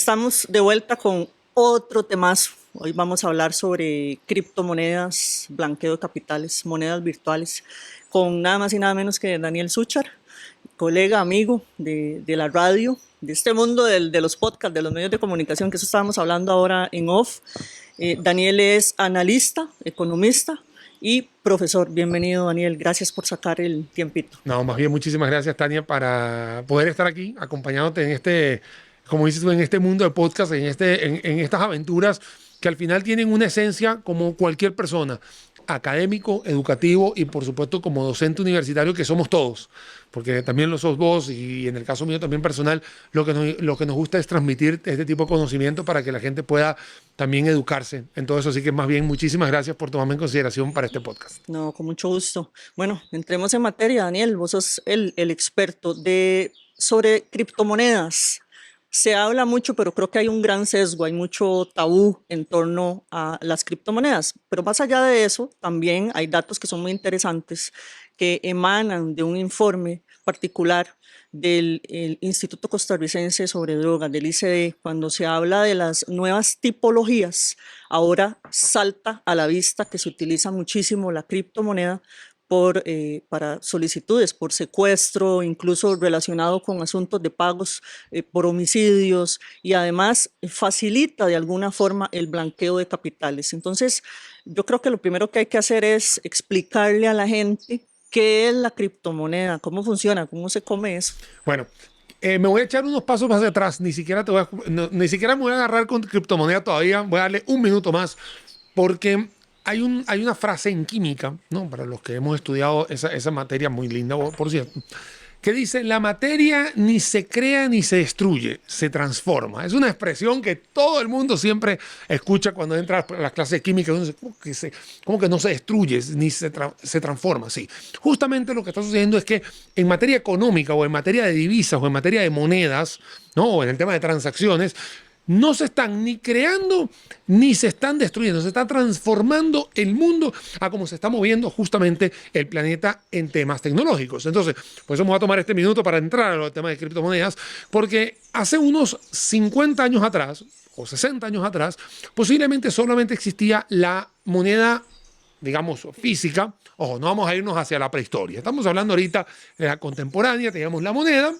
Estamos de vuelta con otro temazo. Hoy vamos a hablar sobre criptomonedas, blanqueo de capitales, monedas virtuales, con nada más y nada menos que Daniel Suchar, colega, amigo de la radio, de este mundo de los podcasts, de los medios de comunicación, que eso estábamos hablando ahora en off. Daniel es analista, economista y profesor. Bienvenido, Daniel. Gracias por sacar el tiempito. No, más bien muchísimas gracias, Tania, para poder estar aquí acompañándote en como dices tú, en este mundo de podcast, en estas aventuras que al final tienen una esencia como cualquier persona, académico, educativo y por supuesto como docente universitario que somos todos, porque también lo sos vos y en el caso mío también personal, lo que nos gusta es transmitir este tipo de conocimiento para que la gente pueda también educarse en todo eso. Así que más bien muchísimas gracias por tomarme en consideración para este podcast. No, con mucho gusto. Bueno, entremos en materia, Daniel. Vos sos el experto sobre criptomonedas. Se habla mucho, pero creo que hay un gran sesgo, hay mucho tabú en torno a las criptomonedas. Pero más allá de eso, también hay datos que son muy interesantes que emanan de un informe particular del Instituto Costarricense sobre Drogas, del ICD. Cuando se habla de las nuevas tipologías, ahora salta a la vista que se utiliza muchísimo la criptomoneda para solicitudes por secuestro, incluso relacionado con asuntos de pagos por homicidios, y además facilita de alguna forma el blanqueo de capitales. Entonces, yo creo que lo primero que hay que hacer es explicarle a la gente qué es la criptomoneda, cómo funciona, cómo se come eso. Bueno, me voy a echar unos pasos más atrás, ni siquiera me voy a agarrar con criptomoneda todavía, voy a darle un minuto más, porque hay una frase en química, ¿no? Para los que hemos estudiado esa materia muy linda, por cierto, que dice, la materia ni se crea ni se destruye, se transforma. Es una expresión que todo el mundo siempre escucha cuando entra a las clases de química. Uno dice, ¿cómo que no se destruye ni se transforma? Sí, justamente lo que está sucediendo es que en materia económica o en materia de divisas o en materia de monedas, ¿no? O en el tema de transacciones, no se están ni creando ni se están destruyendo, se está transformando el mundo a cómo se está moviendo justamente el planeta en temas tecnológicos. Entonces, por eso vamos a tomar este minuto para entrar a los temas de criptomonedas, porque hace unos 50 años atrás, o 60 años atrás, posiblemente solamente existía la moneda, digamos, física. Ojo, no vamos a irnos hacia la prehistoria. Estamos hablando ahorita de la contemporánea, teníamos la moneda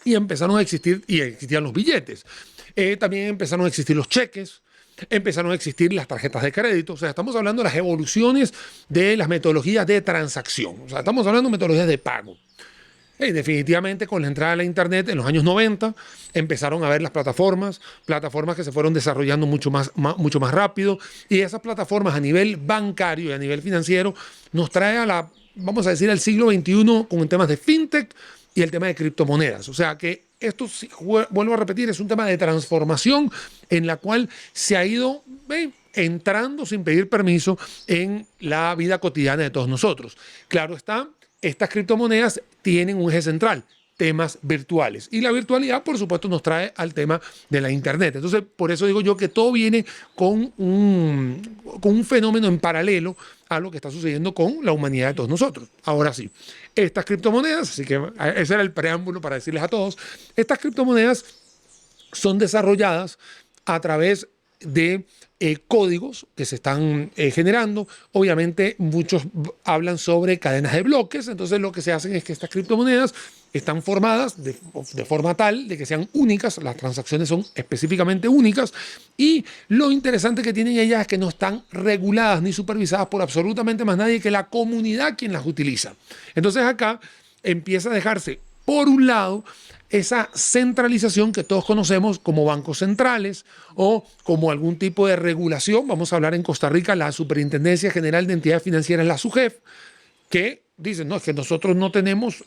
y empezaron a existir, y existían los billetes. También empezaron a existir los cheques, empezaron a existir las tarjetas de crédito. O sea, estamos hablando de las evoluciones de las metodologías de transacción. O sea, estamos hablando de metodologías de pago. Definitivamente con la entrada de la Internet en los años 90 empezaron a ver las plataformas que se fueron desarrollando mucho más rápido, y esas plataformas a nivel bancario y a nivel financiero nos trae vamos a decir, al siglo XXI con temas de fintech y el tema de criptomonedas. O sea que esto, vuelvo a repetir, es un tema de transformación en la cual se ha ido entrando sin pedir permiso en la vida cotidiana de todos nosotros. Claro está, estas criptomonedas tienen un eje central, temas virtuales. Y la virtualidad, por supuesto, nos trae al tema de la Internet. Entonces, por eso digo yo que todo viene con un fenómeno en paralelo a lo que está sucediendo con la humanidad de todos nosotros. Ahora sí, estas criptomonedas, así que ese era el preámbulo para decirles a todos, estas criptomonedas son desarrolladas a través de códigos que se están generando. Obviamente muchos hablan sobre cadenas de bloques. Entonces lo que se hacen es que estas criptomonedas están formadas de forma tal de que sean únicas, las transacciones son específicamente únicas, y lo interesante que tienen ellas es que no están reguladas ni supervisadas por absolutamente más nadie que la comunidad quien las utiliza. Entonces acá empieza a dejarse, por un lado, esa centralización que todos conocemos como bancos centrales o como algún tipo de regulación. Vamos a hablar en Costa Rica, la Superintendencia General de Entidades Financieras, la SUGEF, que dicen, no, es que nosotros no tenemos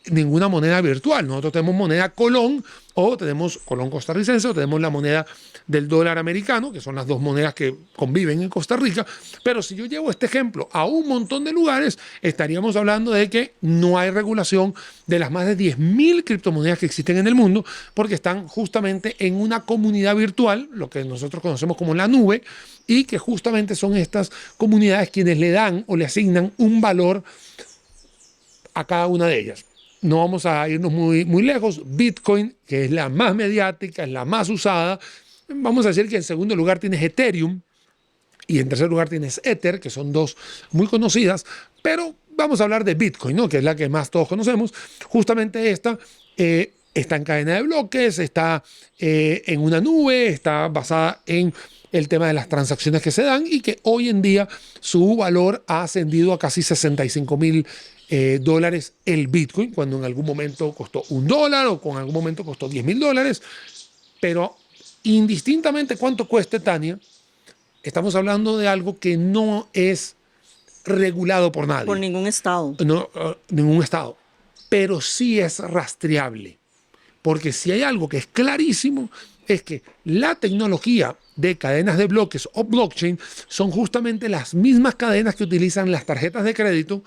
ninguna moneda virtual. Nosotros tenemos moneda Colón, o tenemos Colón costarricense, o tenemos la moneda del dólar americano, que son las dos monedas que conviven en Costa Rica. Pero si yo llevo este ejemplo a un montón de lugares, estaríamos hablando de que no hay regulación de las más de 10.000 criptomonedas que existen en el mundo, porque están justamente en una comunidad virtual, lo que nosotros conocemos como la nube, y que justamente son estas comunidades quienes le dan o le asignan un valor a cada una de ellas. no vamos a irnos muy lejos. Bitcoin, que es la más mediática, es la más usada. Vamos a decir que en segundo lugar tienes Ethereum y en tercer lugar tienes Ether, que son dos muy conocidas, pero vamos a hablar de Bitcoin, ¿no? Que es la que más todos conocemos. Justamente esta está en cadena de bloques, está en una nube, está basada en el tema de las transacciones que se dan y que hoy en día su valor ha ascendido a casi 65,000 dólares el Bitcoin, cuando en algún momento costó $1 o en algún momento costó $10,000. Pero indistintamente cuánto cueste, Tania, estamos hablando de algo que no es regulado por Por nadie, ningún estado. no, ningún estado, pero sí es rastreable. Porque si hay algo que es clarísimo, es que la tecnología de cadenas de bloques o blockchain son justamente las mismas cadenas que utilizan las tarjetas de crédito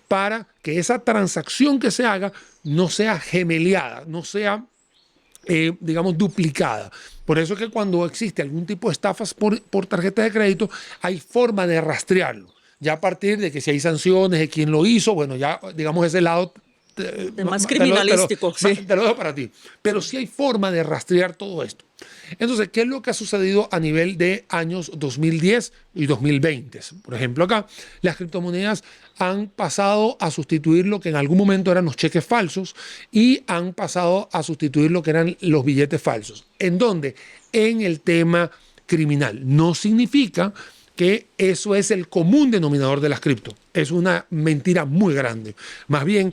para que esa transacción que se haga no sea gemeleada, no sea, digamos, duplicada. Por eso es que cuando existe algún tipo de estafas por tarjeta de crédito, hay forma de rastrearlo. Ya a partir de que si hay sanciones de quién lo hizo, bueno, ya digamos ese lado De más criminalístico, sí. te lo dejo para ti. Pero sí hay forma de rastrear todo esto. Entonces, ¿qué es lo que ha sucedido a nivel de años 2010 y 2020? Por ejemplo, acá las criptomonedas han pasado a sustituir lo que en algún momento eran los cheques falsos y han pasado a sustituir lo que eran los billetes falsos. ¿En dónde? En el tema criminal. No significa que eso es el común denominador de las cripto. Es una mentira muy grande. Más bien,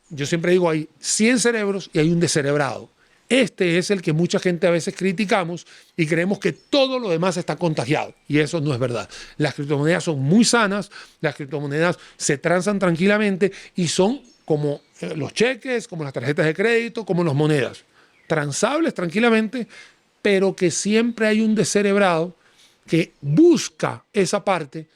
yo siempre digo, hay 100 cerebros y hay un descerebrado. Este es el que mucha gente a veces criticamos y creemos que todo lo demás está contagiado. Y eso no es verdad. Las criptomonedas son muy sanas, las criptomonedas se transan tranquilamente y son como los cheques, como las tarjetas de crédito, como las monedas. Transables tranquilamente, pero que siempre hay un descerebrado que busca esa parte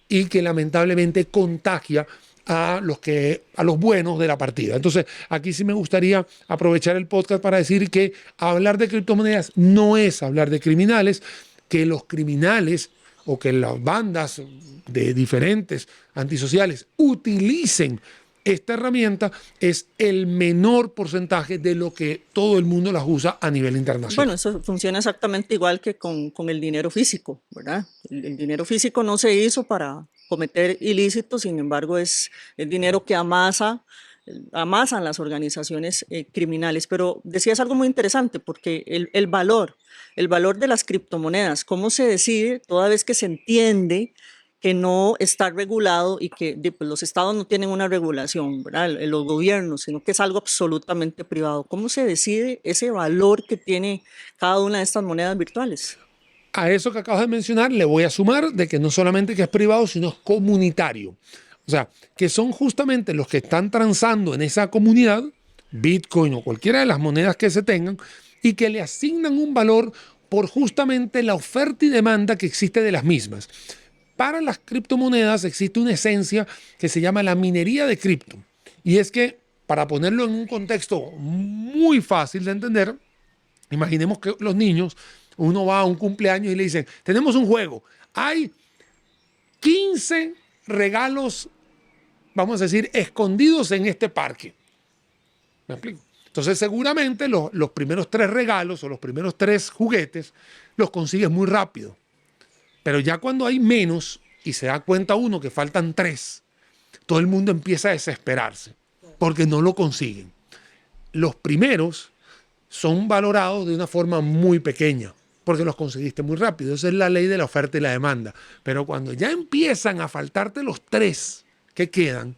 y que lamentablemente contagia a los buenos de la partida. Entonces, aquí sí me gustaría aprovechar el podcast para decir que hablar de criptomonedas no es hablar de criminales, que los criminales o que las bandas de diferentes antisociales utilicen esta herramienta es el menor porcentaje de lo que todo el mundo las usa a nivel internacional. Bueno, eso funciona exactamente igual que con el dinero físico, ¿verdad? El dinero físico no se hizo para cometer ilícitos, sin embargo es el dinero que amasan las organizaciones criminales. Pero decías algo muy interesante, porque el valor de las criptomonedas, cómo se decide toda vez que se entiende que no está regulado y que pues, los estados no tienen una regulación, ¿verdad? Los gobiernos, sino que es algo absolutamente privado. ¿Cómo se decide ese valor que tiene cada una de estas monedas virtuales? A eso que acabas de mencionar le voy a sumar de que no solamente que es privado, sino es comunitario. O sea, que son justamente los que están transando en esa comunidad, Bitcoin o cualquiera de las monedas que se tengan, y que le asignan un valor por justamente la oferta y demanda que existe de las mismas. Para las criptomonedas existe una esencia que se llama la minería de cripto. Y es que, para ponerlo en un contexto muy fácil de entender, imaginemos que los niños, uno va a un cumpleaños y le dicen, tenemos un juego, hay 15 regalos, vamos a decir, escondidos en este parque. ¿Me explico? Entonces seguramente los primeros 3 regalos o los primeros 3 juguetes los consigues muy rápido. Pero ya cuando hay menos y se da cuenta uno que faltan 3, todo el mundo empieza a desesperarse porque no lo consiguen. Los primeros son valorados de una forma muy pequeña porque los conseguiste muy rápido. Esa es la ley de la oferta y la demanda. Pero cuando ya empiezan a faltarte los 3 que quedan,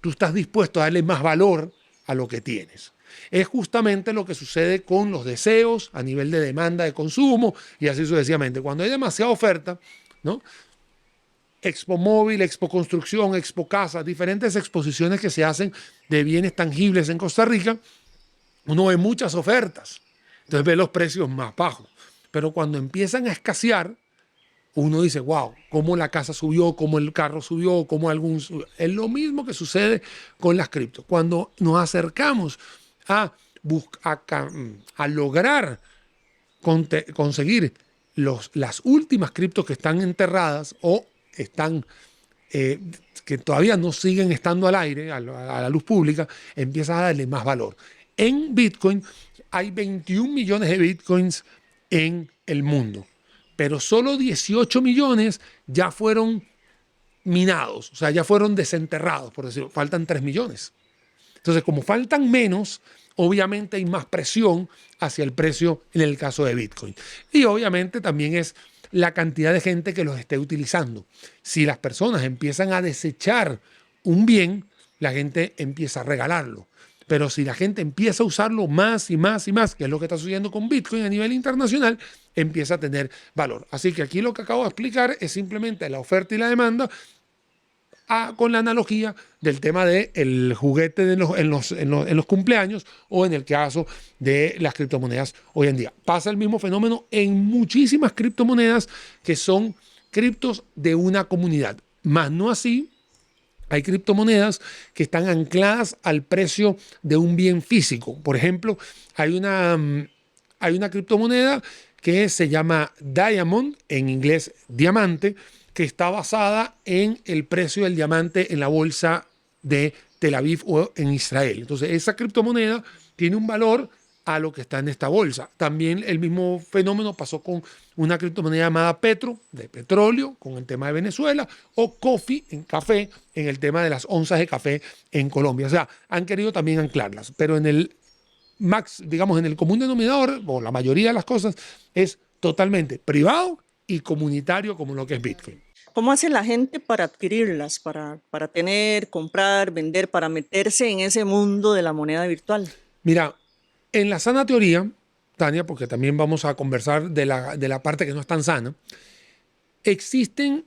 tú estás dispuesto a darle más valor a lo que tienes. Es justamente lo que sucede con los deseos a nivel de demanda de consumo y así sucesivamente. Cuando hay demasiada oferta, ¿no? Expo Móvil, Expo Construcción, Expo Casa, diferentes exposiciones que se hacen de bienes tangibles en Costa Rica, uno ve muchas ofertas, entonces ve los precios más bajos. Pero cuando empiezan a escasear, uno dice, wow, cómo la casa subió, cómo el carro subió, cómo algún... Es lo mismo que sucede con las criptos. Cuando nos acercamos a lograr conseguir las últimas criptos que están enterradas o están que todavía no siguen estando al aire, a la luz pública, empiezas a darle más valor. En Bitcoin hay 21 millones de Bitcoins en el mundo, pero solo 18 millones ya fueron minados, o sea, ya fueron desenterrados, por decirlo. Faltan 3 millones. Entonces, como faltan menos, obviamente hay más presión hacia el precio en el caso de Bitcoin. Y obviamente también es la cantidad de gente que los esté utilizando. Si las personas empiezan a desechar un bien, la gente empieza a regalarlo. Pero si la gente empieza a usarlo más y más y más, que es lo que está sucediendo con Bitcoin a nivel internacional, empieza a tener valor. Así que aquí lo que acabo de explicar es simplemente la oferta y la demanda con la analogía del tema del juguete en los cumpleaños o en el caso de las criptomonedas hoy en día. Pasa el mismo fenómeno en muchísimas criptomonedas que son criptos de una comunidad, más no así. Hay criptomonedas que están ancladas al precio de un bien físico. Por ejemplo, hay una criptomoneda que se llama Diamond, en inglés diamante, que está basada en el precio del diamante en la bolsa de Tel Aviv o en Israel. Entonces, esa criptomoneda tiene un valor a lo que está en esta bolsa. También el mismo fenómeno pasó con una criptomoneda llamada Petro, de petróleo, con el tema de Venezuela, o Coffee, en café, en el tema de las onzas de café en Colombia. O sea, han querido también anclarlas, pero en el digamos, en el común denominador, o la mayoría de las cosas, es totalmente privado y comunitario como lo que es Bitcoin. ¿Cómo hace la gente para adquirirlas, para tener, comprar, vender, para meterse en ese mundo de la moneda virtual? Mira, en la sana teoría, Tania, porque también vamos a conversar de la parte que no es tan sana, existen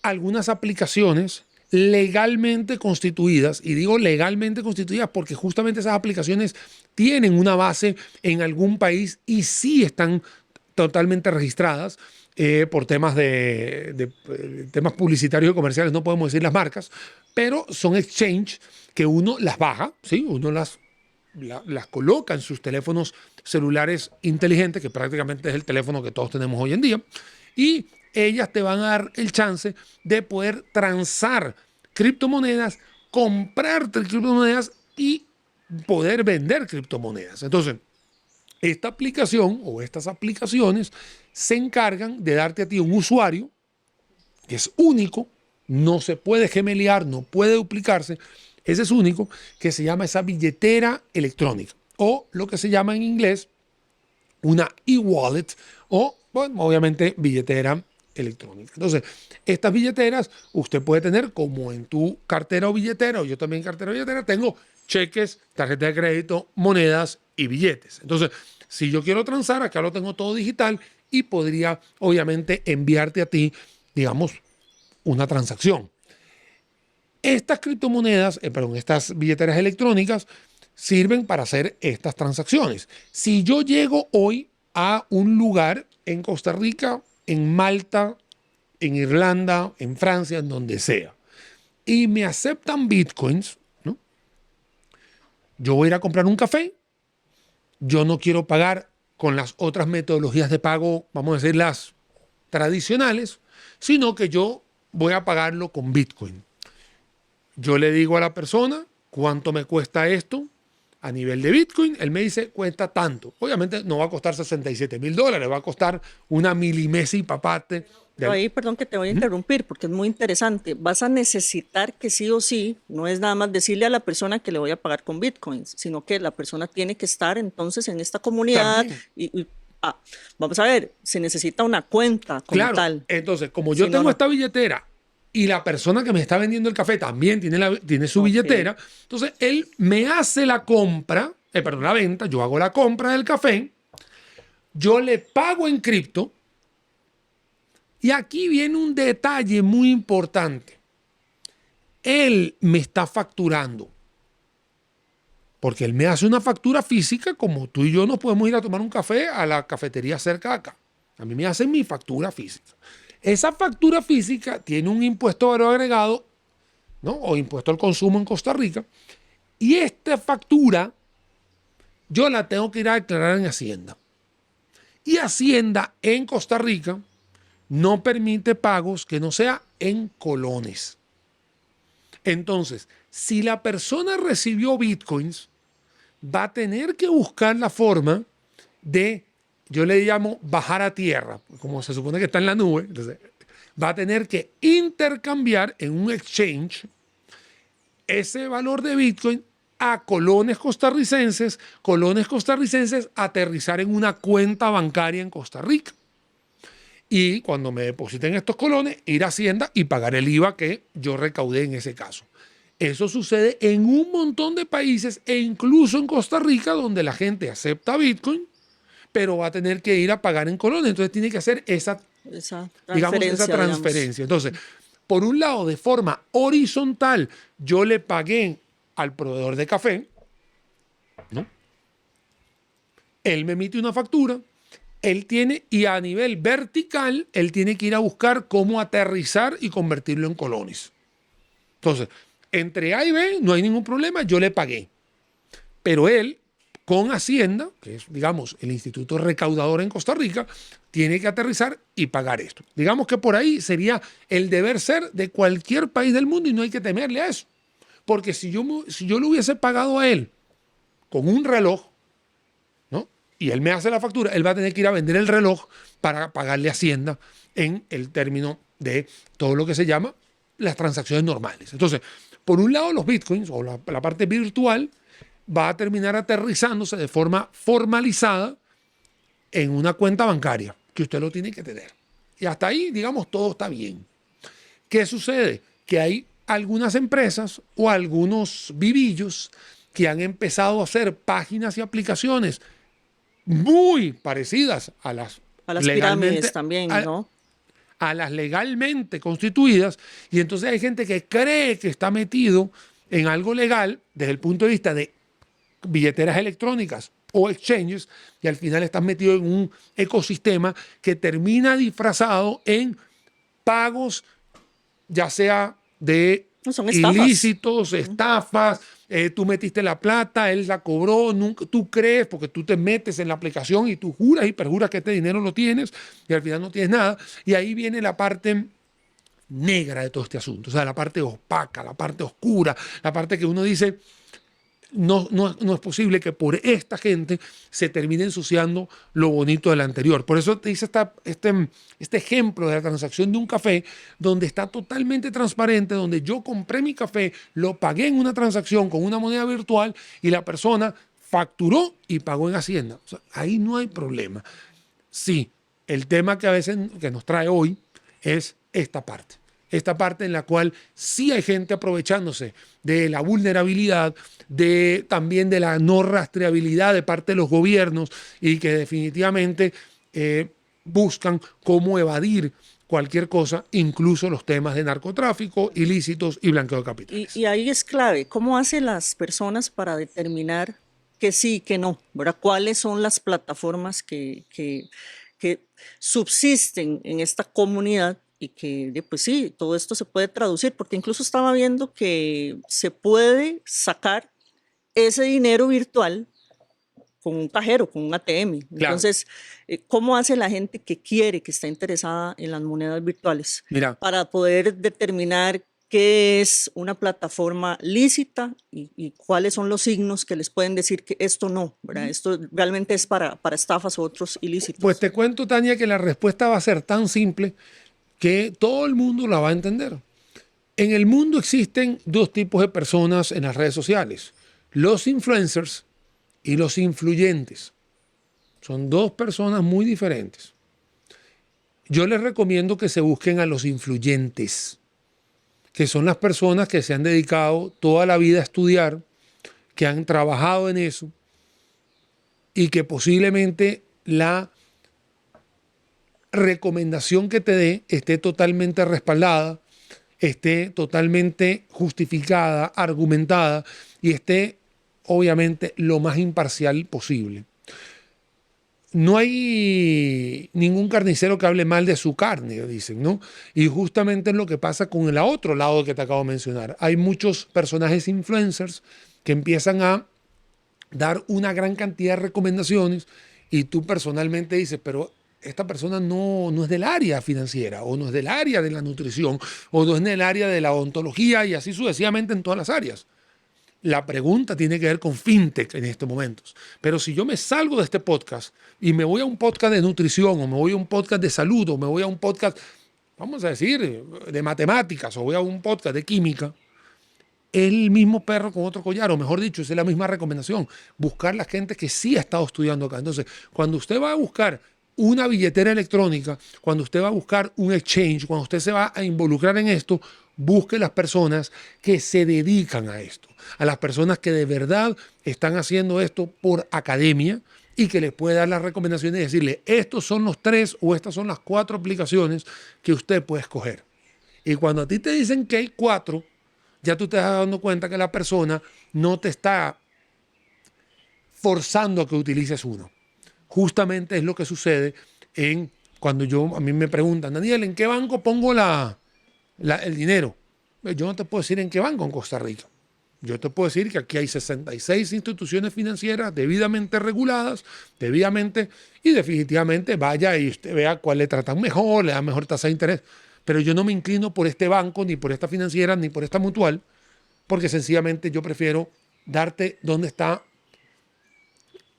algunas aplicaciones legalmente constituidas, y digo legalmente constituidas porque justamente esas aplicaciones tienen una base en algún país y sí están totalmente registradas por temas temas publicitarios y comerciales, no podemos decir las marcas, pero son exchange que uno las baja, ¿sí? Uno las coloca en sus teléfonos celulares inteligentes, que prácticamente es el teléfono que todos tenemos hoy en día, y ellas te van a dar el chance de poder transar criptomonedas, comprar criptomonedas y poder vender criptomonedas. Entonces, esta aplicación o estas aplicaciones se encargan de darte a ti un usuario que es único, no se puede gemelear, no puede duplicarse. Ese es único, que se llama esa billetera electrónica o lo que se llama en inglés una e-wallet o, bueno, obviamente, billetera electrónica. Entonces, estas billeteras usted puede tener como en tu cartera o billetera, o yo también cartera o billetera, tengo cheques, tarjeta de crédito, monedas y billetes. Entonces, si yo quiero transar, acá lo tengo todo digital y podría, obviamente, enviarte a ti, digamos, una transacción. Estas criptomonedas, estas billeteras electrónicas, sirven para hacer estas transacciones. Si yo llego hoy a un lugar en Costa Rica, en Malta, en Irlanda, en Francia, en donde sea, y me aceptan bitcoins, ¿no? Yo voy a ir a comprar un café, yo no quiero pagar con las otras metodologías de pago, vamos a decir las tradicionales, sino que yo voy a pagarlo con bitcoin. Yo le digo a la persona cuánto me cuesta esto a nivel de Bitcoin. Él me dice cuesta tanto. Obviamente no va a costar $67,000, va a costar una milimésima parte. Pero ahí, perdón que te voy a interrumpir porque es muy interesante. Vas a necesitar que sí o sí, no es nada más decirle a la persona que le voy a pagar con bitcoins, sino que la persona tiene que estar entonces en esta comunidad También. vamos a ver, se necesita una cuenta como Claro, tal. entonces, como yo Si no, tengo no. esta billetera y la persona que me está vendiendo el café también tiene su Ok. billetera, entonces él me hace la compra, perdón, la venta, yo hago la compra del café, yo le pago en cripto y aquí viene un detalle muy importante. Él me está facturando. Porque él me hace una factura física como tú y yo nos podemos ir a tomar un café a la cafetería cerca de acá. A mí me hacen mi factura física. Esa factura física tiene un impuesto de valor agregado, ¿no? O impuesto al consumo en Costa Rica. Y esta factura yo la tengo que ir a declarar en Hacienda. Y Hacienda en Costa Rica no permite pagos que no sea en colones. Entonces, si la persona recibió bitcoins, va a tener que buscar la forma de, yo le llamo bajar a tierra, como se supone que está en la nube, entonces va a tener que intercambiar en un exchange ese valor de bitcoin a colones costarricenses aterrizar en una cuenta bancaria en Costa Rica. Y cuando me depositen estos colones, ir a Hacienda y pagar el IVA que yo recaudé en ese caso. Eso sucede en un montón de países e incluso en Costa Rica, donde la gente acepta Bitcoin, pero va a tener que ir a pagar en colones. Entonces tiene que hacer esa, Esa digamos, esa transferencia, digamos. transferencia. Entonces, por un lado, de forma horizontal, yo le pagué al proveedor de café, ¿no? Él me emite una factura, él tiene, y a nivel vertical, él tiene que ir a buscar cómo aterrizar y convertirlo en colones. Entonces, entre A y B no hay ningún problema, yo le pagué. Pero él, con Hacienda, que es, digamos, el instituto recaudador en Costa Rica, tiene que aterrizar y pagar esto. Digamos que por ahí sería el deber ser de cualquier país del mundo y no hay que temerle a eso. Porque si yo le hubiese pagado a él con un reloj, ¿no? Y él me hace la factura, él va a tener que ir a vender el reloj para pagarle a Hacienda en el término de todo lo que se llama las transacciones normales. Entonces, por un lado, los bitcoins o la parte virtual va a terminar aterrizándose de forma formalizada en una cuenta bancaria que usted lo tiene que tener. Y hasta ahí, digamos, todo está bien. ¿Qué sucede? Que hay algunas empresas o algunos vivillos que han empezado a hacer páginas y aplicaciones muy parecidas a las A las legalmente pirámides también, ¿no? a las legalmente constituidas, y entonces hay gente que cree que está metido en algo legal desde el punto de vista de billeteras electrónicas o exchanges, y al final estás metido en un ecosistema que termina disfrazado en pagos, ya sea de No, son estafas. ilícitos, estafas, tú metiste la plata, él la cobró, nunca, tú crees, porque tú te metes en la aplicación y tú juras y perjuras que este dinero lo tienes y al final no tienes nada. Y ahí viene la parte negra de todo este asunto, o sea, la parte opaca, la parte oscura, la parte que uno dice, no es posible que por esta gente se termine ensuciando lo bonito del anterior. Por eso te dice este ejemplo de la transacción de un café, donde está totalmente transparente, donde yo compré mi café, lo pagué en una transacción con una moneda virtual y la persona facturó y pagó en Hacienda. O sea, ahí no hay problema. Sí, el tema que a veces que nos trae hoy es esta parte. Esta parte en la cual sí hay gente aprovechándose de la vulnerabilidad, también de la no rastreabilidad de parte de los gobiernos y que definitivamente buscan cómo evadir cualquier cosa, incluso los temas de narcotráfico, ilícitos y blanqueo de capitales. Y ahí es clave, ¿cómo hacen las personas para determinar que sí y que no? ¿Verdad? ¿Cuáles son las plataformas que subsisten en esta comunidad y que, pues sí, todo esto se puede traducir? Porque incluso estaba viendo que se puede sacar ese dinero virtual con un cajero, con un ATM. Claro, Entonces, ¿cómo hace la gente que quiere, que está interesada en las monedas virtuales mira, para poder determinar qué es una plataforma lícita y cuáles son los signos que les pueden decir que esto no, ¿verdad? Esto realmente es para estafas o otros pues ilícitos? te cuento, Tania, que la respuesta va a ser tan simple que todo el mundo la va a entender. En el mundo existen dos tipos de personas en las redes sociales, los influencers y los influyentes. Son dos personas muy diferentes. Yo les recomiendo que se busquen a los influyentes, que son las personas que se han dedicado toda la vida a estudiar, que han trabajado en eso y que posiblemente la recomendación que te dé esté totalmente respaldada, esté totalmente justificada, argumentada y esté obviamente lo más imparcial posible. No hay ningún carnicero que hable mal de su carne, dicen, ¿no? Y justamente es lo que pasa con el otro lado que te acabo de mencionar. Hay muchos personajes influencers que empiezan a dar una gran cantidad de recomendaciones y tú personalmente dices, pero esta persona no es del área financiera, o no es del área de la nutrición, o no es del área de la odontología, y así sucesivamente en todas las áreas. La pregunta tiene que ver con fintech en estos momentos. Pero si yo me salgo de este podcast y me voy a un podcast de nutrición, o me voy a un podcast de salud, o me voy a un podcast, vamos a decir, de matemáticas, o voy a un podcast de química, el mismo perro con otro collar, o mejor dicho, es la misma recomendación, buscar la gente que sí ha estado estudiando acá. Entonces, cuando usted va a buscar una billetera electrónica, cuando usted va a buscar un exchange, cuando usted se va a involucrar en esto, busque las personas que se dedican a esto, a las personas que de verdad están haciendo esto por academia y que les puede dar las recomendaciones y decirle, estos son los 3 o estas son las 4 aplicaciones que usted puede escoger. Y cuando a ti te dicen que hay 4, ya tú te estás dando cuenta que la persona no te está forzando a que utilices uno. Justamente es lo que sucede cuando a mí me preguntan, Daniel, ¿en qué banco pongo el dinero? Yo no te puedo decir en qué banco en Costa Rica. Yo te puedo decir que aquí hay 66 instituciones financieras debidamente reguladas, y definitivamente vaya y usted vea cuál le tratan mejor, le da mejor tasa de interés. Pero yo no me inclino por este banco, ni por esta financiera, ni por esta mutual, porque sencillamente yo prefiero darte dónde está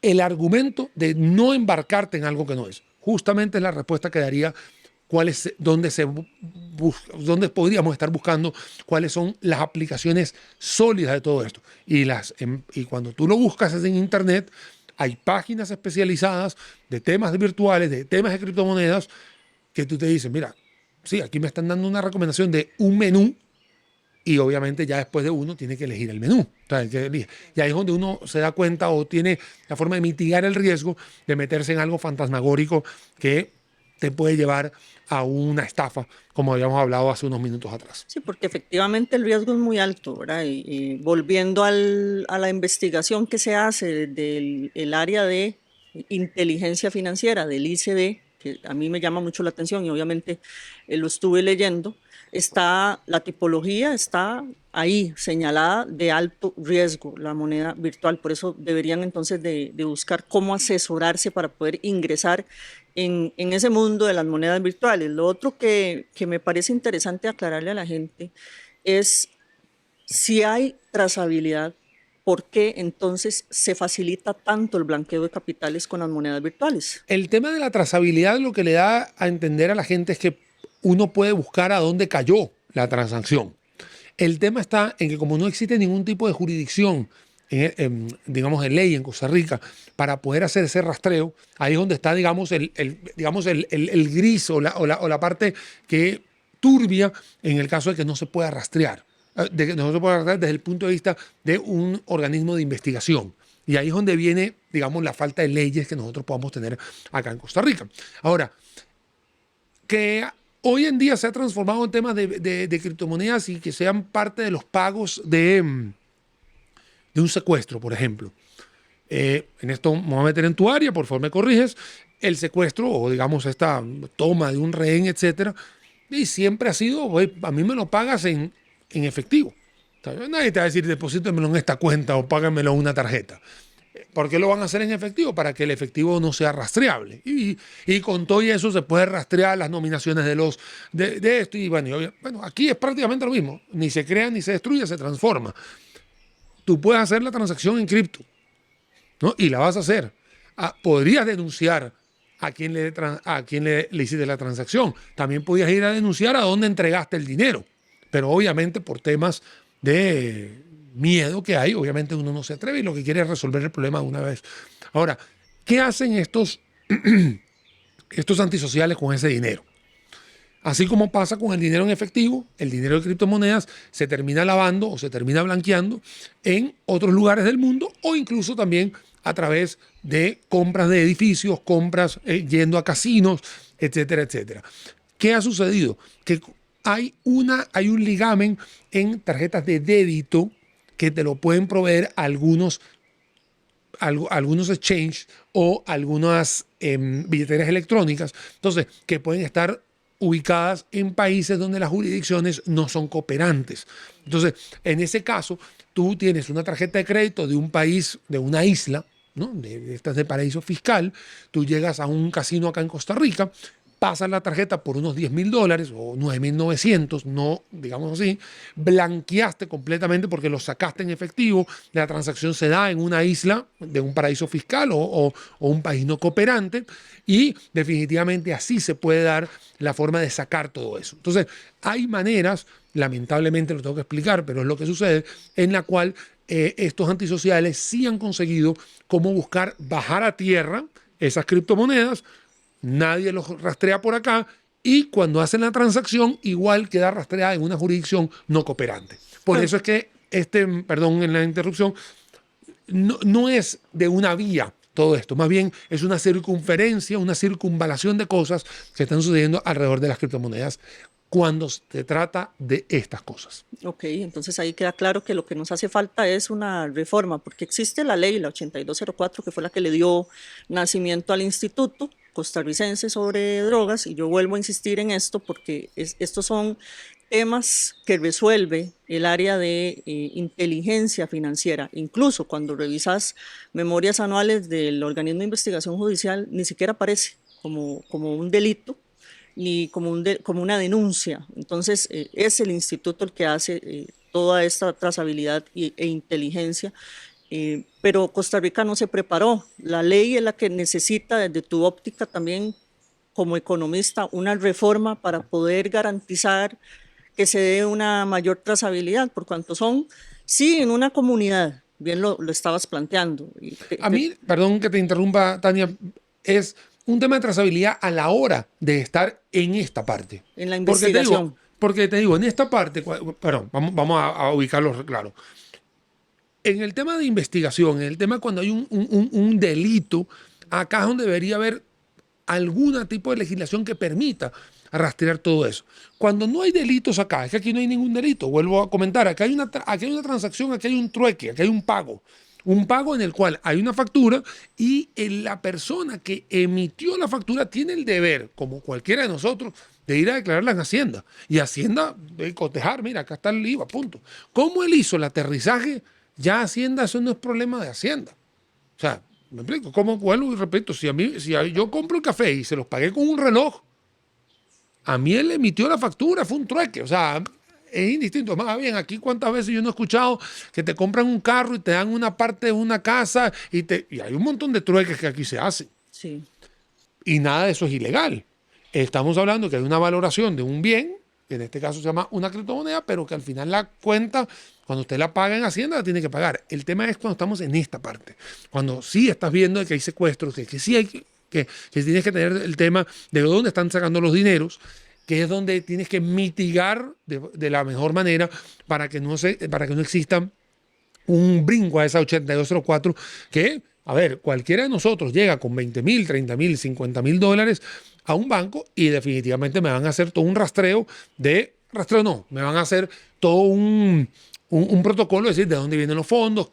el argumento de no embarcarte en algo que no es. Justamente es la respuesta que daría dónde podríamos estar buscando cuáles son las aplicaciones sólidas de todo esto. Y cuando tú lo buscas en internet, hay páginas especializadas de temas virtuales, de temas de criptomonedas, que tú te dices, mira, sí, aquí me están dando una recomendación de un menú, y obviamente ya después de uno tiene que elegir el menú. Y ahí es donde uno se da cuenta o tiene la forma de mitigar el riesgo de meterse en algo fantasmagórico que te puede llevar a una estafa, como habíamos hablado hace unos minutos atrás. Sí, porque efectivamente el riesgo es muy alto, ¿verdad? Y volviendo a la investigación que se hace del el área de inteligencia financiera, del ICD, que a mí me llama mucho la atención y obviamente lo estuve leyendo, la tipología está ahí señalada de alto riesgo, la moneda virtual. Por eso deberían entonces de buscar cómo asesorarse para poder ingresar en ese mundo de las monedas virtuales. Lo otro que me parece interesante aclararle a la gente es si hay trazabilidad, ¿por qué entonces se facilita tanto el blanqueo de capitales con las monedas virtuales? El tema de la trazabilidad lo que le da a entender a la gente es que uno puede buscar a dónde cayó la transacción. El tema está en que como no existe ningún tipo de jurisdicción, digamos, de ley en Costa Rica para poder hacer ese rastreo, ahí es donde está, digamos, el gris o la parte que turbia en el caso de que no se pueda rastrear, de que no se pueda rastrear desde el punto de vista de un organismo de investigación. Y ahí es donde viene, digamos, la falta de leyes que nosotros podamos tener acá en Costa Rica. Ahora, que hoy en día se ha transformado en temas de criptomonedas y que sean parte de los pagos de un secuestro, por ejemplo. En esto me voy a meter en tu área, por favor me corriges. El secuestro o digamos esta toma de un rehén, etcétera, y siempre ha sido, a mí me lo pagas en efectivo. Nadie te va a decir deposítemelo en esta cuenta o págamelo en una tarjeta. ¿Por qué lo van a hacer en efectivo? Para que el efectivo no sea rastreable. Y con todo eso se puede rastrear las nominaciones de esto. Y bueno, aquí es prácticamente lo mismo. Ni se crea ni se destruye, se transforma. Tú puedes hacer la transacción en cripto, ¿no? Y la vas a hacer. Podrías denunciar a quién le hiciste la transacción. También podías ir a denunciar a dónde entregaste el dinero. Pero obviamente por temas de miedo que hay, obviamente uno no se atreve y lo que quiere es resolver el problema de una vez. Ahora, ¿qué hacen estos antisociales con ese dinero? Así como pasa con el dinero en efectivo, el dinero de criptomonedas se termina lavando o se termina blanqueando en otros lugares del mundo o incluso también a través de compras de edificios, compras yendo a casinos, etcétera, etcétera. ¿Qué ha sucedido? Que hay un ligamen en tarjetas de débito que te lo pueden proveer algunos exchanges o algunas billeteras electrónicas, entonces, que pueden estar ubicadas en países donde las jurisdicciones no son cooperantes. Entonces, en ese caso, tú tienes una tarjeta de crédito de un país, de una isla, ¿no? De estas de paraíso fiscal, tú llegas a un casino acá en Costa Rica, pasas la tarjeta por unos $10,000 o 9,900, no, digamos así, blanqueaste completamente porque lo sacaste en efectivo, la transacción se da en una isla de un paraíso fiscal o un país no cooperante y definitivamente así se puede dar la forma de sacar todo eso. Entonces, hay maneras, lamentablemente lo tengo que explicar, pero es lo que sucede, en la cual estos antisociales sí han conseguido cómo buscar bajar a tierra esas criptomonedas. Nadie los rastrea por acá y cuando hacen la transacción igual queda rastreada en una jurisdicción no cooperante. Por Bueno, eso es que perdón en la interrupción, no es de una vía todo esto, más bien es una circunferencia, una circunvalación de cosas que están sucediendo alrededor de las criptomonedas cuando se trata de estas cosas. ok, entonces ahí queda claro que lo que nos hace falta es una reforma, porque existe la ley, la 8204, que fue la que le dio nacimiento al Instituto Costarricense sobre Drogas, y yo vuelvo a insistir en esto porque estos son temas que resuelve el área de inteligencia financiera. Incluso cuando revisas memorias anuales del organismo de investigación judicial, ni siquiera aparece como un delito ni como una denuncia. Entonces, es el instituto el que hace toda esta trazabilidad e inteligencia, pero Costa Rica no se preparó. La ley es la que necesita, desde tu óptica también, como economista, una reforma para poder garantizar que se dé una mayor trazabilidad, por cuanto son, sí, en una comunidad, bien lo estabas planteando. A mí, perdón que te interrumpa, Tania, es un tema de trazabilidad a la hora de estar en esta parte. en la Porque te digo, investigación. porque te digo, en esta parte, perdón, vamos a ubicarlo claro. En el tema de investigación, en el tema cuando hay un delito, acá es donde debería haber algún tipo de legislación que permita rastrear todo eso. Cuando no hay delitos acá, es que aquí no hay ningún delito, vuelvo a comentar, aquí hay una transacción, aquí hay un trueque, aquí hay un pago en el cual hay una factura y la persona que emitió la factura tiene el deber, como cualquiera de nosotros, de ir a declararla en Hacienda. Y Hacienda de cotejar, mira, acá está el IVA, punto. ¿Cómo él hizo el aterrizaje? Ya Hacienda, eso no es problema de Hacienda. O sea, me explico, como vuelvo y repito, yo compro el café y se los pagué con un reloj, a mí él emitió la factura, fue un trueque, o sea, es indistinto. Más bien, aquí cuántas veces yo no he escuchado que te compran un carro y te dan una parte de una casa y hay un montón de trueques que aquí se hacen Sí. y nada de eso es ilegal. Estamos hablando que hay una valoración de un bien, que en este caso se llama una criptomoneda, pero que al final la cuenta, cuando usted la paga en Hacienda, la tiene que pagar. El tema es cuando estamos en esta parte, cuando sí estás viendo que hay secuestros, que sí hay que tienes que tener el tema de dónde están sacando los dineros, que es donde tienes que mitigar de la mejor manera para que no exista un brinco a esa 8204 que, a ver, cualquiera de nosotros llega con 20,000, 30,000, $50,000 a un banco y definitivamente me van a hacer todo un rastreo no, me van a hacer todo un protocolo, es decir, de dónde vienen los fondos,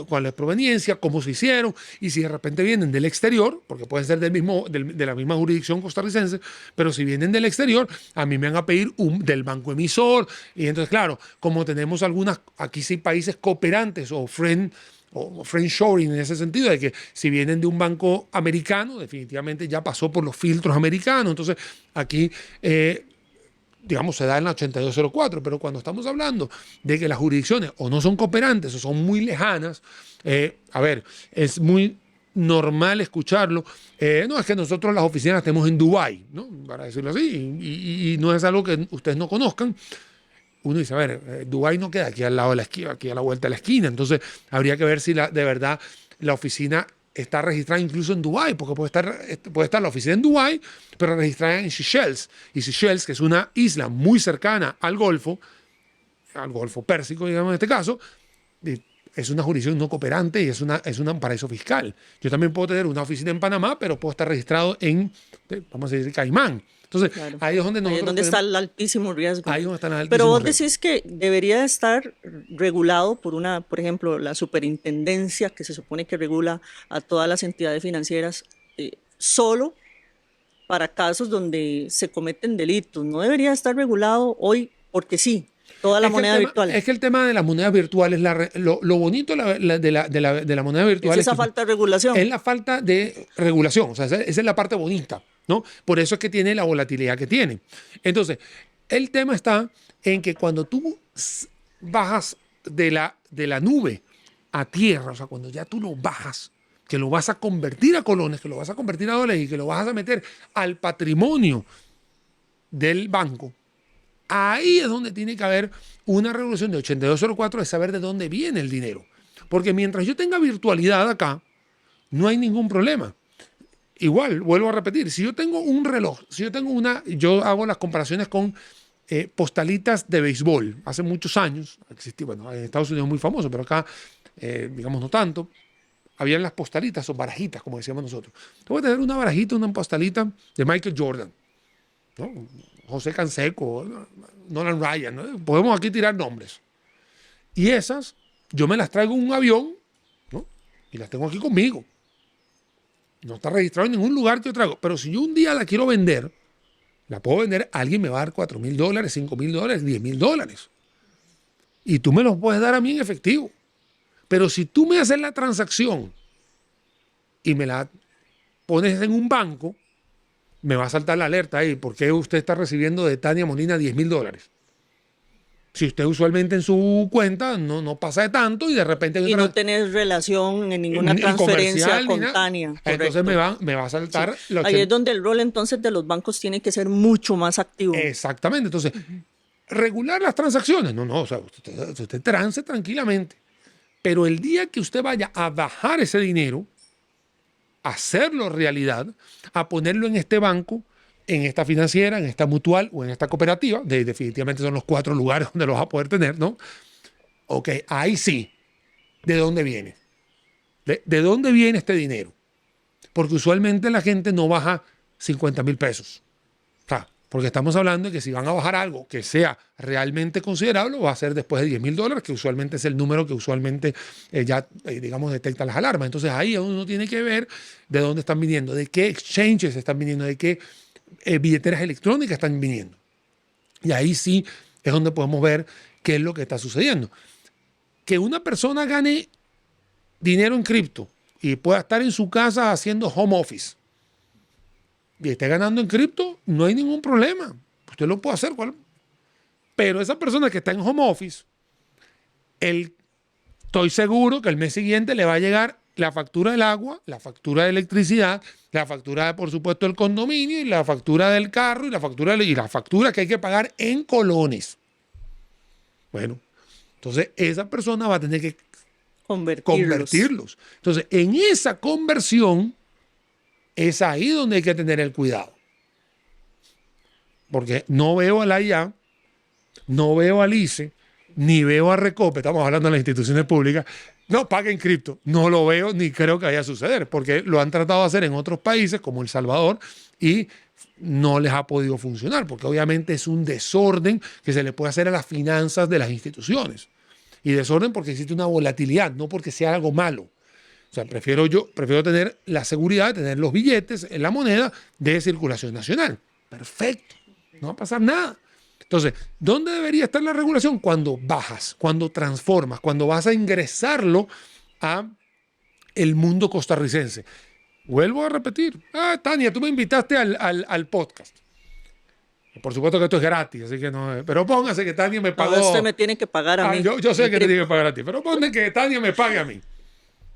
cuál es la proveniencia, cómo se hicieron, y si de repente vienen del exterior, porque pueden ser de la misma jurisdicción costarricense, pero si vienen del exterior, a mí me van a pedir del banco emisor, y entonces, claro, como tenemos aquí sí países cooperantes o friendshoring en ese sentido, de que si vienen de un banco americano, definitivamente ya pasó por los filtros americanos, entonces aquí digamos, se da en la 8204, pero cuando estamos hablando de que las jurisdicciones o no son cooperantes o son muy lejanas, a ver, es muy normal escucharlo. No, es que nosotros las oficinas las tenemos en Dubái, ¿no? Para decirlo así, y no es algo que ustedes no conozcan. Uno dice, a ver, Dubái no queda aquí al lado de la esquina, aquí a la vuelta de la esquina, entonces habría que ver si de verdad la oficina está registrada incluso en Dubái, porque puede estar la oficina en Dubái, pero registrada en Seychelles. Y Seychelles, que es una isla muy cercana al Golfo Pérsico, digamos en este caso, es una jurisdicción no cooperante y es un paraíso fiscal. Yo también puedo tener una oficina en Panamá, pero puedo estar registrado vamos a decir, Caimán. Entonces, Claro. ahí es donde Ahí es nosotros donde está el altísimo riesgo. ahí es donde están los Pero altísimos vos riesgos. decís que debería estar regulado por ejemplo, la superintendencia que se supone que regula a todas las entidades financieras, solo para casos donde se cometen delitos. No debería estar regulado hoy porque sí. toda la Es que el moneda tema, virtual. es que el tema de las monedas virtuales, lo bonito de la moneda virtual Es esa falta de regulación. es la falta de regulación. O sea, esa es la parte bonita, ¿no? Por eso es que tiene la volatilidad que tiene. Entonces, el tema está en que cuando tú bajas de la nube a tierra, o sea, cuando ya tú lo bajas, que lo vas a convertir a colones, que lo vas a convertir a dólares y que lo vas a meter al patrimonio del banco, ahí es donde tiene que haber una regulación de 8204 de saber de dónde viene el dinero. Porque mientras yo tenga virtualidad acá, no hay ningún problema. Igual, vuelvo a repetir, si yo tengo un reloj, si yo tengo yo hago las comparaciones con postalitas de béisbol. Hace muchos años, existía, bueno, en Estados Unidos es muy famoso, pero acá, digamos, no tanto. Habían las postalitas o barajitas, como decíamos nosotros. Te voy a tener una barajita, una postalita de Michael Jordan, ¿no? José Canseco, Nolan Ryan, ¿no? Podemos aquí tirar nombres. Y esas, yo me las traigo en un avión, ¿no? Y las tengo aquí conmigo. No está registrado en ningún lugar que yo traigo. Pero si yo un día la quiero vender, la puedo vender, alguien me va a dar $4,000, $5,000, $10,000. Y tú me los puedes dar a mí en efectivo. Pero si tú me haces la transacción y me la pones en un banco, me va a saltar la alerta ahí. ¿Por qué usted está recibiendo de Tania Molina $10,000? Si usted usualmente en su cuenta no pasa de tanto y de repente... Y no tenés relación en ninguna ni transferencia comercial, ni con nada. Tania. Entonces Correcto. me va a saltar... Sí. Ahí es donde el rol entonces de los bancos tiene que ser mucho más activo. Exactamente. Entonces, regular las transacciones. No, o sea, usted trance tranquilamente. Pero el día que usted vaya a bajar ese dinero, a hacerlo realidad, a ponerlo en este banco, en esta financiera, en esta mutual o en esta cooperativa, definitivamente son los 4 lugares donde lo vas a poder tener, ¿no? Ok, ahí sí. ¿De dónde viene? ¿De dónde viene este dinero? Porque usualmente la gente no baja 50,000 pesos. O sea, porque estamos hablando de que si van a bajar algo que sea realmente considerable, va a ser después de $10,000, que usualmente es el número que usualmente digamos, detecta las alarmas. Entonces ahí uno tiene que ver de dónde están viniendo, de qué exchanges están viniendo, de qué billeteras electrónicas están viniendo. Y ahí sí es donde podemos ver qué es lo que está sucediendo. Que una persona gane dinero en cripto y pueda estar en su casa haciendo home office y esté ganando en cripto, no hay ningún problema. Usted lo puede hacer. Pero esa persona que está en home office, estoy seguro que el mes siguiente le va a llegar la factura del agua, la factura de electricidad, la factura, por supuesto, del condominio y la factura del carro y la factura que hay que pagar en colones. Bueno, entonces esa persona va a tener que convertirlos. Entonces, en esa conversión es ahí donde hay que tener el cuidado. Porque no veo a la IA, no veo al ICE, ni veo a Recope, estamos hablando de las instituciones públicas, no paguen cripto. No lo veo ni creo que vaya a suceder, porque lo han tratado de hacer en otros países como El Salvador y no les ha podido funcionar, porque obviamente es un desorden que se le puede hacer a las finanzas de las instituciones. Y desorden porque existe una volatilidad, no porque sea algo malo. O sea, prefiero tener la seguridad de tener los billetes en la moneda de circulación nacional. Perfecto, no va a pasar nada. Entonces, ¿dónde debería estar la regulación? Cuando bajas, cuando transformas, cuando vas a ingresarlo a el mundo costarricense. Vuelvo a repetir. Tania, tú me invitaste al podcast. Por supuesto que esto es gratis, así que no. Pero póngase que Tania me pagó. No, usted me tiene que pagar a mí. Yo sé que te tiene que pagar a ti, pero ponte que Tania me pague a mí.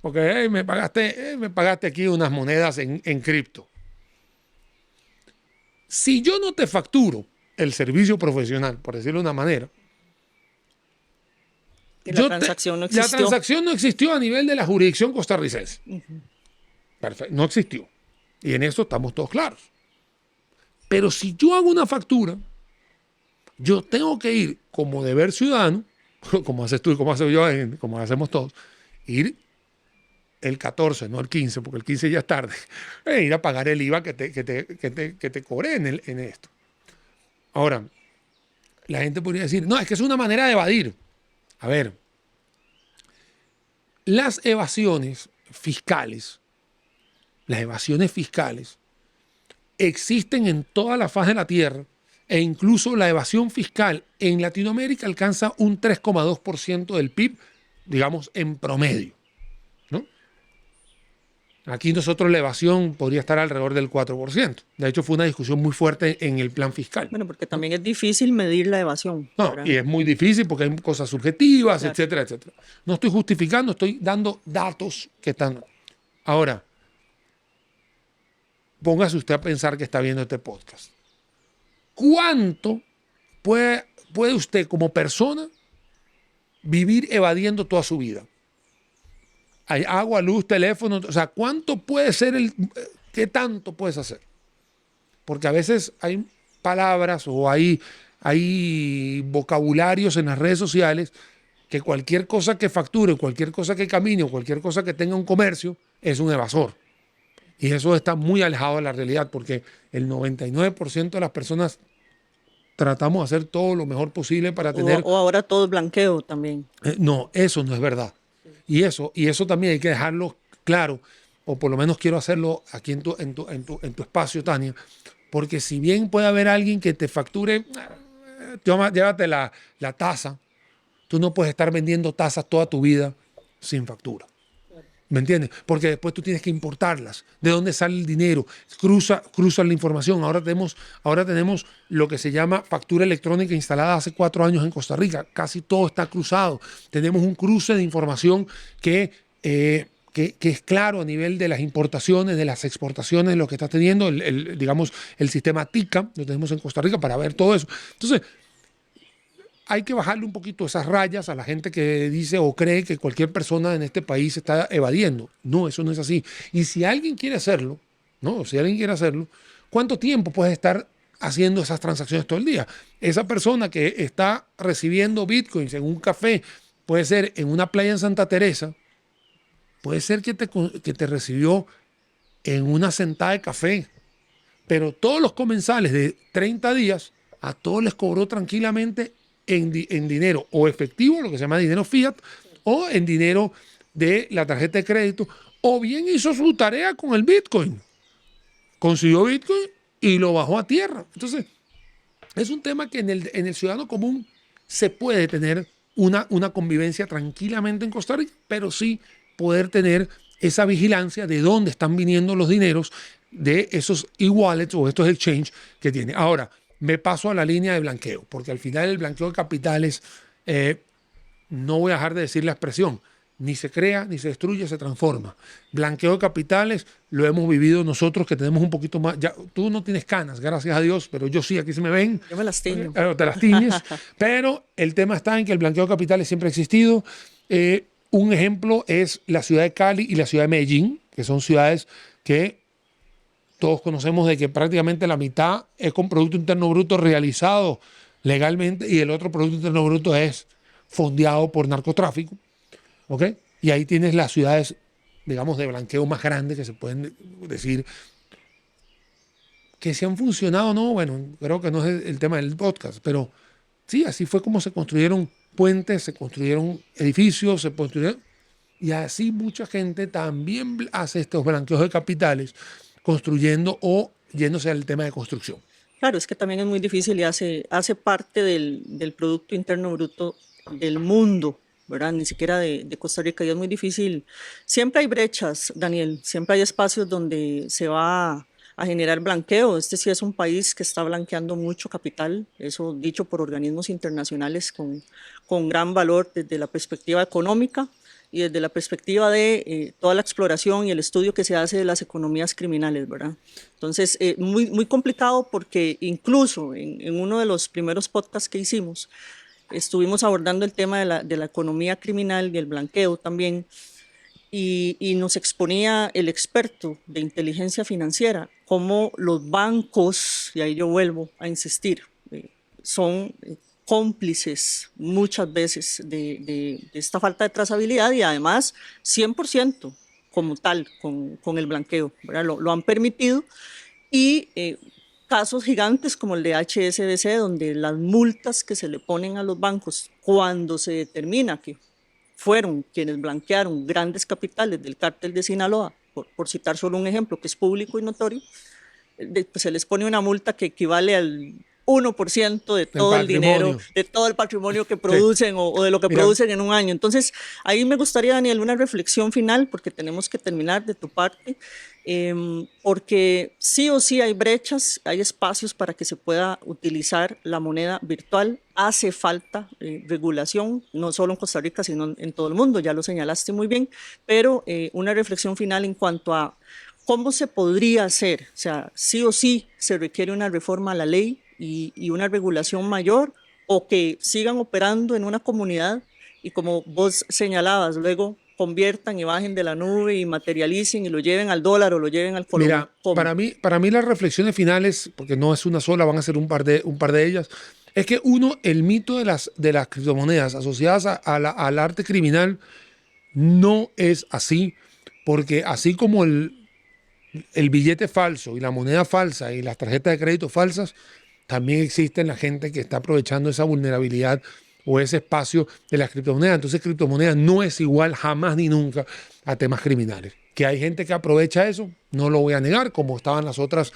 Porque me pagaste aquí unas monedas en cripto. Si yo no te facturo el servicio profesional, por decirlo de una manera, la transacción no existió. La transacción no existió a nivel de la jurisdicción costarricense. Perfecto, no existió. Y en eso estamos todos claros. Pero si yo hago una factura, yo tengo que ir como deber ciudadano, como haces tú y como hago yo, como hacemos todos, ir el 14, no el 15, porque el 15 ya es tarde, ir a pagar el IVA que te cobré en esto. Ahora, la gente podría decir, no, es que es una manera de evadir. A ver, las evasiones fiscales existen en toda la faz de la tierra E incluso la evasión fiscal en Latinoamérica alcanza un 3,2% del PIB, digamos, en promedio, ¿no? Aquí nosotros la evasión podría estar alrededor del 4%. De hecho, fue una discusión muy fuerte en el plan fiscal. Bueno, porque también es difícil medir la evasión, No, ¿verdad? y es muy difícil porque hay cosas subjetivas, Claro. etcétera, etcétera. No estoy justificando, estoy dando datos que están. Ahora, póngase usted a pensar que está viendo este podcast. ¿Cuánto puede usted como persona vivir evadiendo toda su vida? Hay agua, luz, teléfono, o sea, ¿cuánto puede ser qué tanto puedes hacer? Porque a veces hay palabras o hay vocabularios en las redes sociales que cualquier cosa que facture, cualquier cosa que camine o cualquier cosa que tenga un comercio es un evasor. Y eso está muy alejado de la realidad porque el 99% de las personas tratamos de hacer todo lo mejor posible para tener. O ahora todo es blanqueo también. No, eso no es verdad. Y eso también hay que dejarlo claro, o por lo menos quiero hacerlo aquí en tu espacio, Tania, porque si bien puede haber alguien que te facture, llévate la taza, tú no puedes estar vendiendo tazas toda tu vida sin factura. ¿Me entiendes? Porque después tú tienes que importarlas. ¿De dónde sale el dinero? Cruza la información. Ahora tenemos lo que se llama factura electrónica instalada hace 4 años en Costa Rica. Casi todo está cruzado. Tenemos un cruce de información que es claro a nivel de las importaciones, de las exportaciones, lo que está teniendo, digamos, el sistema TICA, lo tenemos en Costa Rica para ver todo eso. Entonces, hay que bajarle un poquito esas rayas a la gente que dice o cree que cualquier persona en este país está evadiendo. No, eso no es así. Y si alguien quiere hacerlo, ¿no? Si alguien quiere hacerlo, ¿cuánto tiempo puedes estar haciendo esas transacciones todo el día? Esa persona que está recibiendo bitcoins en un café, puede ser en una playa en Santa Teresa, puede ser que te recibió en una sentada de café, pero todos los comensales de 30 días, a todos les cobró tranquilamente en dinero o efectivo, lo que se llama dinero fiat, o en dinero de la tarjeta de crédito, o bien hizo su tarea con el Bitcoin. Consiguió Bitcoin y lo bajó a tierra. Entonces, es un tema que en el ciudadano común se puede tener una convivencia tranquilamente en Costa Rica, pero sí poder tener esa vigilancia de dónde están viniendo los dineros de esos e-wallets o estos exchange que tiene. Ahora, me paso a la línea de blanqueo, porque al final el blanqueo de capitales, no voy a dejar de decir la expresión, ni se crea, ni se destruye, se transforma. Blanqueo de capitales lo hemos vivido nosotros que tenemos un poquito más, ya, tú no tienes canas, gracias a Dios, pero yo sí, aquí se me ven. Yo me las tiño. Te las tiñes, pero el tema está en que el blanqueo de capitales siempre ha existido. Un ejemplo es la ciudad de Cali y la ciudad de Medellín, que son ciudades que todos conocemos de que prácticamente la mitad es con Producto Interno Bruto realizado legalmente y el otro Producto Interno Bruto es fondeado por narcotráfico. ¿Ok? Y ahí tienes las ciudades, digamos, de blanqueo más grandes que se pueden decir que si han funcionado o no. Bueno, creo que no es el tema del podcast, pero sí, así fue como se construyeron puentes, se construyeron edificios, se construyeron. Y así mucha gente también hace estos blanqueos de capitales construyendo o yéndose al tema de construcción. Claro, es que también es muy difícil y hace parte del Producto Interno Bruto del mundo, ¿verdad? Ni siquiera de Costa Rica, y es muy difícil. Siempre hay brechas, Daniel, siempre hay espacios donde se va a generar blanqueo. Este sí es un país que está blanqueando mucho capital, eso dicho por organismos internacionales con gran valor desde la perspectiva económica y desde la perspectiva de toda la exploración y el estudio que se hace de las economías criminales, ¿verdad? Entonces, muy complicado porque incluso en uno de los primeros podcasts que hicimos, estuvimos abordando el tema de la economía criminal y el blanqueo también, y nos exponía el experto de inteligencia financiera cómo los bancos, y ahí yo vuelvo a insistir, son cómplices muchas veces de esta falta de trazabilidad y además 100% como tal con el blanqueo, ¿verdad? Lo han permitido y casos gigantes como el de HSBC, donde las multas que se le ponen a los bancos cuando se determina que fueron quienes blanquearon grandes capitales del cártel de Sinaloa, por citar solo un ejemplo que es público y notorio, pues se les pone una multa que equivale al 1% de todo el dinero, de todo el patrimonio que producen o de lo que producen en un año. Entonces, ahí me gustaría, Daniel, una reflexión final, porque tenemos que terminar de tu parte, porque sí o sí hay brechas, hay espacios para que se pueda utilizar la moneda virtual. Hace falta regulación, no solo en Costa Rica, sino en todo el mundo, ya lo señalaste muy bien, pero una reflexión final en cuanto a cómo se podría hacer. O sea, sí o sí se requiere una reforma a la ley y una regulación mayor, o que sigan operando en una comunidad y, como vos señalabas, luego conviertan y bajen de la nube y materialicen y lo lleven al dólar o lo lleven al colón. Mira, para mí las reflexiones finales, porque no es una sola, van a ser un par de ellas, es que uno, el mito de las criptomonedas asociadas al arte criminal no es así, porque así como el billete falso y la moneda falsa y las tarjetas de crédito falsas, también existen la gente que está aprovechando esa vulnerabilidad o ese espacio de las criptomonedas. Entonces, criptomonedas no es igual jamás ni nunca a temas criminales. Que hay gente que aprovecha eso, no lo voy a negar, como estaban las otras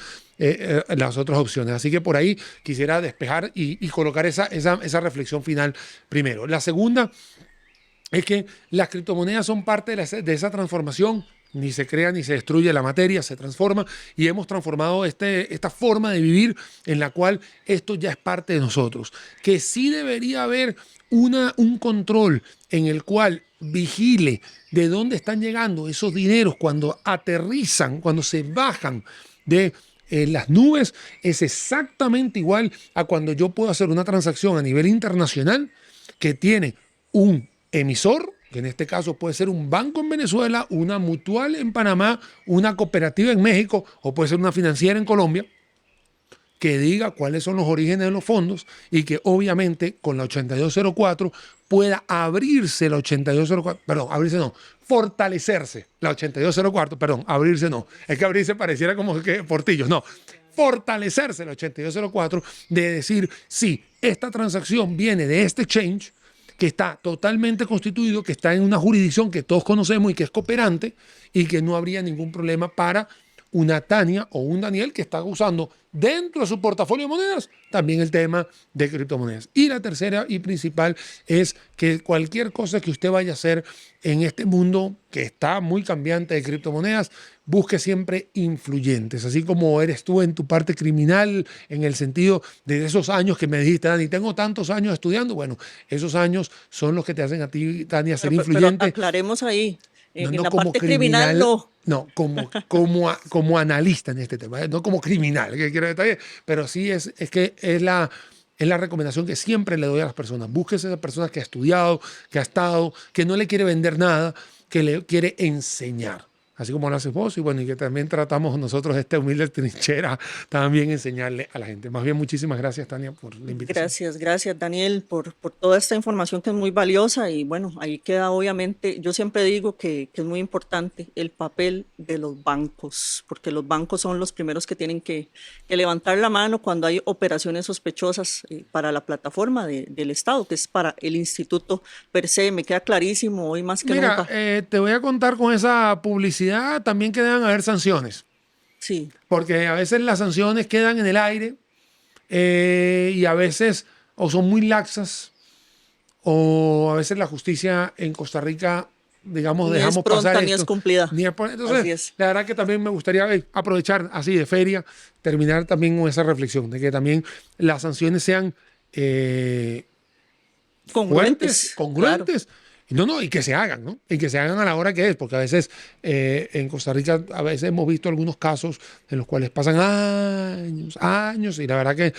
opciones. Así que por ahí quisiera despejar y colocar esa reflexión final primero. La segunda es que las criptomonedas son parte de esa transformación. Ni se crea ni se destruye la materia, se transforma, y hemos transformado esta forma de vivir en la cual esto ya es parte de nosotros. Que sí debería haber un control en el cual vigile de dónde están llegando esos dineros cuando aterrizan, cuando se bajan de las nubes, es exactamente igual a cuando yo puedo hacer una transacción a nivel internacional que tiene un emisor, que en este caso puede ser un banco en Venezuela, una mutual en Panamá, una cooperativa en México, o puede ser una financiera en Colombia, que diga cuáles son los orígenes de los fondos y que obviamente con la 8204 pueda abrirse la 8204, perdón, abrirse no, fortalecerse la 8204, perdón, abrirse no, es que abrirse pareciera como que portillos, no, fortalecerse la 8204, de decir, sí, esta transacción viene de este exchange, que está totalmente constituido, que está en una jurisdicción que todos conocemos y que es cooperante, y que no habría ningún problema para una Tania o un Daniel que está usando dentro de su portafolio de monedas también el tema de criptomonedas. Y la tercera y principal es que cualquier cosa que usted vaya a hacer en este mundo que está muy cambiante de criptomonedas, busque siempre influyentes, así como eres tú en tu parte criminal, en el sentido de esos años que me dijiste, Dani, tengo tantos años estudiando. Bueno, esos años son los que te hacen a ti, Tania, ser influyente. Pero aclaremos ahí. En la parte criminal no. No, como analista en este tema, no como criminal, que quiero detallar, pero sí es que es la recomendación que siempre le doy a las personas. Búsquese a esa persona que ha estudiado, que ha estado, que no le quiere vender nada, que le quiere enseñar. Así como lo haces vos, y bueno, y que también tratamos nosotros de esta humilde trinchera también enseñarle a la gente. Más bien, muchísimas gracias, Tania, por la invitación. Gracias, Daniel, por toda esta información que es muy valiosa. Y bueno, ahí queda obviamente, yo siempre digo que es muy importante el papel de los bancos, porque los bancos son los primeros que tienen que levantar la mano cuando hay operaciones sospechosas para la plataforma del Estado, que es para el instituto per se. Me queda clarísimo hoy más que nunca. Te voy a contar con esa publicidad también que deben haber sanciones. Sí. Porque a veces las sanciones quedan en el aire y a veces o son muy laxas o a veces la justicia en Costa Rica, digamos, ni dejamos es pronta, pasar ni esto. es cumplida. Entonces, la verdad que también me gustaría aprovechar así de feria, terminar también con esa reflexión de que también las sanciones sean congruentes. Congruentes. Claro. No, y que se hagan, ¿no? Y que se hagan a la hora que es, porque a veces en Costa Rica a veces hemos visto algunos casos en los cuales pasan años, y la verdad que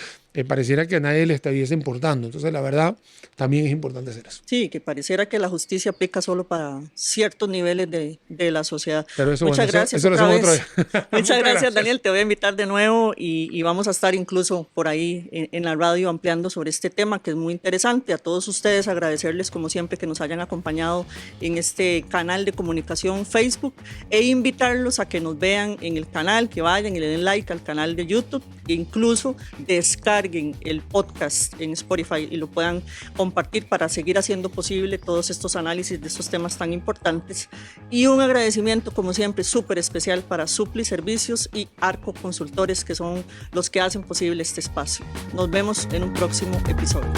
pareciera que a nadie le estuviese importando. Entonces, la verdad, también es importante hacer eso. Sí, que pareciera que la justicia aplica solo para ciertos niveles de la sociedad. Pero eso, Muchas gracias. Eso lo hacemos otra vez. Muchas gracias, Daniel. Te voy a invitar de nuevo y vamos a estar incluso por ahí en la radio ampliando sobre este tema que es muy interesante. A todos ustedes agradecerles, como siempre, que nos hayan acompañado en este canal de comunicación Facebook, e invitarlos a que nos vean en el canal, que vayan y le den like al canal de YouTube, e incluso descarguen descarguen el podcast en Spotify y lo puedan compartir para seguir haciendo posible todos estos análisis de estos temas tan importantes. Y un agradecimiento, como siempre, súper especial para Supli Servicios y Arco Consultores, que son los que hacen posible este espacio. Nos vemos en un próximo episodio.